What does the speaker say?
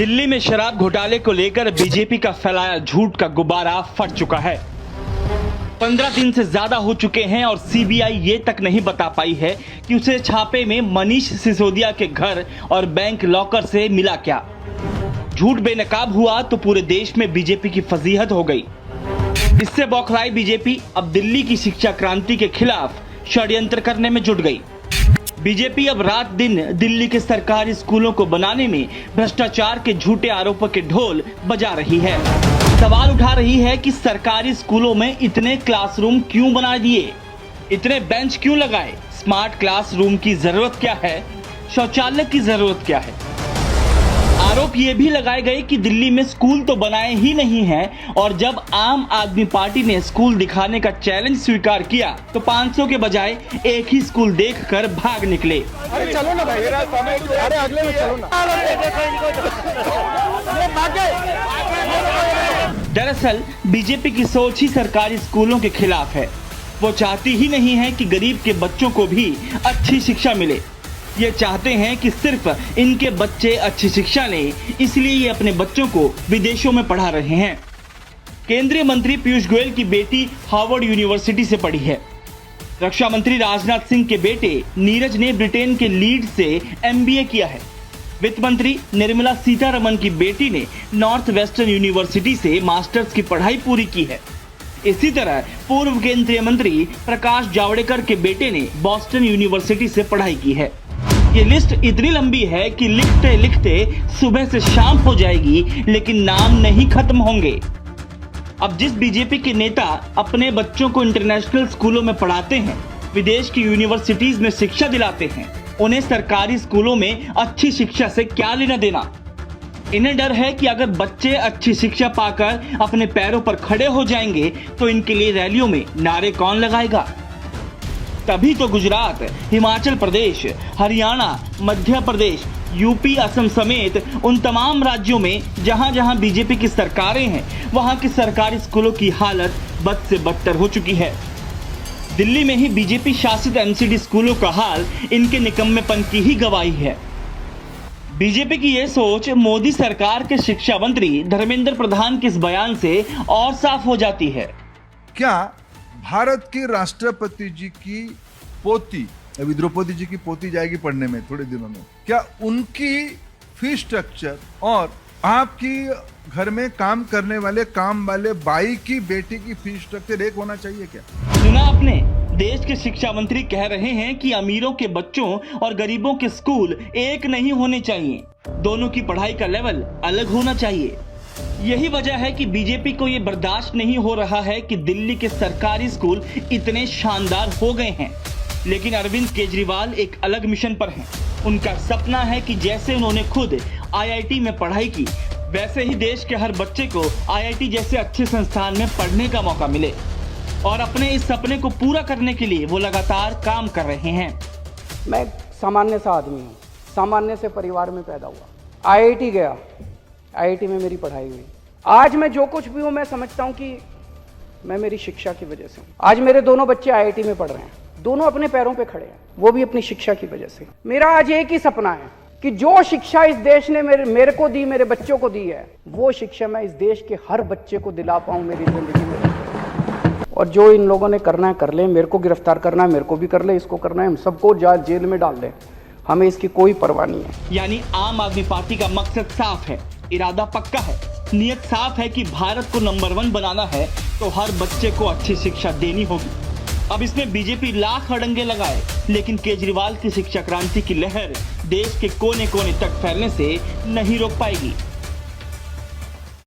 दिल्ली में शराब घोटाले को लेकर बीजेपी का फैलाया झूठ का गुब्बारा फट चुका है। 15 दिन से ज्यादा हो चुके हैं और सीबीआई ये तक नहीं बता पाई है कि उसे छापे में मनीष सिसोदिया के घर और बैंक लॉकर से मिला क्या। झूठ बेनकाब हुआ तो पूरे देश में बीजेपी की फजीहत हो गई। इससे बौखलाई बीजेपी अब दिल्ली की शिक्षा क्रांति के खिलाफ षड्यंत्र करने में जुट गई। बीजेपी अब रात दिन दिल्ली के सरकारी स्कूलों को बनाने में भ्रष्टाचार के झूठे आरोपों के ढोल बजा रही है। सवाल उठा रही है कि सरकारी स्कूलों में इतने क्लासरूम क्यों बना दिए, इतने बेंच क्यों लगाए, स्मार्ट क्लासरूम की जरूरत क्या है, शौचालय की जरूरत क्या है। आरोप ये भी लगाए गए कि दिल्ली में स्कूल तो बनाए ही नहीं हैं और जब आम आदमी पार्टी ने स्कूल दिखाने का चैलेंज स्वीकार किया तो 500 के बजाय एक ही स्कूल देखकर भाग निकले। अरे चलो ना भाई, अरे अगले में चलो ना। दरअसल बीजेपी की सोच ही सरकारी स्कूलों के खिलाफ है। वो चाहती ही नहीं है कि गरीब के बच्चों को भी अच्छी शिक्षा मिले। ये चाहते हैं कि सिर्फ इनके बच्चे अच्छी शिक्षा लें, इसलिए ये अपने बच्चों को विदेशों में पढ़ा रहे हैं। केंद्रीय मंत्री पीयूष गोयल की बेटी हार्वर्ड यूनिवर्सिटी से पढ़ी है। रक्षा मंत्री राजनाथ सिंह के बेटे नीरज ने ब्रिटेन के लीड्स से एमबीए किया है। वित्त मंत्री निर्मला सीतारमण की बेटी ने नॉर्थ वेस्टर्न यूनिवर्सिटी से मास्टर्स की पढ़ाई पूरी की है। इसी तरह पूर्व केंद्रीय मंत्री प्रकाश जावड़ेकर के बेटे ने बॉस्टन यूनिवर्सिटी से पढ़ाई की है। ये लिस्ट इतनी लंबी है कि लिखते लिखते सुबह से शाम हो जाएगी, लेकिन नाम नहीं खत्म होंगे। अब जिस बीजेपी के नेता अपने बच्चों को इंटरनेशनल स्कूलों में पढ़ाते हैं, विदेश की यूनिवर्सिटीज में शिक्षा दिलाते हैं, उन्हें सरकारी स्कूलों में अच्छी शिक्षा से क्या लेना देना। इन्हें डर है कि अगर बच्चे अच्छी शिक्षा पाकर अपने पैरों पर खड़े हो जाएंगे तो इनके लिए रैलियों में नारे कौन लगाएगा। तभी तो गुजरात, हिमाचल प्रदेश, हरियाणा, मध्य प्रदेश, यूपी, असम समेत उन तमाम राज्यों में जहां जहां बीजेपी की सरकारें हैं, वहां की सरकारी स्कूलों की हालत बद से बदतर हो चुकी है। दिल्ली में ही बीजेपी शासित एमसीडी स्कूलों का हाल इनके निकम्मेपन की ही गवाही है। बीजेपी की ये सोच मोदी सरकार के शिक्षा मंत्री धर्मेंद्र प्रधान के इस बयान से और साफ हो जाती है। क्या भारत के राष्ट्रपति जी की पोती, अभी द्रौपदी जी की पोती जाएगी पढ़ने में थोड़े दिनों में, क्या उनकी फीस स्ट्रक्चर और आपकी घर में काम करने वाले काम वाले बाई की बेटी की फीस स्ट्रक्चर एक होना चाहिए क्या? सुना आपने, देश के शिक्षा मंत्री कह रहे हैं कि अमीरों के बच्चों और गरीबों के स्कूल एक नहीं होने चाहिए, दोनों की पढ़ाई का लेवल अलग होना चाहिए। यही वजह है कि बीजेपी को यह बर्दाश्त नहीं हो रहा है कि दिल्ली के सरकारी स्कूल इतने शानदार हो गए हैं, लेकिन अरविंद केजरीवाल एक अलग मिशन पर हैं। उनका सपना है कि जैसे उन्होंने खुद आईआईटी में पढ़ाई की, वैसे ही देश के हर बच्चे को आईआईटी जैसे अच्छे संस्थान में पढ़ने का मौका मिले। और अपने इस सपने को पूरा करने के लिए वो लगातार काम कर रहे हैं। मैं सामान्य सा आदमी हूँ, सामान्य से परिवार में पैदा हुआ, आईआईटी गया, आईआईटी में मेरी पढ़ाई हुई। आज मैं जो कुछ भी हूँ, मैं समझता हूँ कि मैं मेरी शिक्षा की वजह से हूँ। आज मेरे दोनों बच्चे आईआईटी में पढ़ रहे हैं, दोनों अपने पैरों पे खड़े हैं, वो भी अपनी शिक्षा की वजह से। मेरा आज एक ही सपना है कि जो शिक्षा इस देश ने मेरे को दी, मेरे बच्चों को दी है, वो शिक्षा मैं इस देश के हर बच्चे को दिला पाऊँ मेरी जिंदगी में। और जो इन लोगों ने करना है कर ले, मेरे को गिरफ्तार करना है मेरे को भी कर ले, इसको करना है हम सबको जेल में डाल दें, हमें इसकी कोई परवाह नहीं है। यानी आम आदमी पार्टी का मकसद साफ है, इरादा पक्का है, नियत साफ है कि भारत को नंबर 1 बनाना है तो हर बच्चे को अच्छी शिक्षा देनी होगी। अब इसमें बीजेपी लाख अड़ंगे लगाए, लेकिन केजरीवाल की शिक्षा क्रांति की लहर देश के कोने कोने तक फैलने से नहीं रोक पाएगी।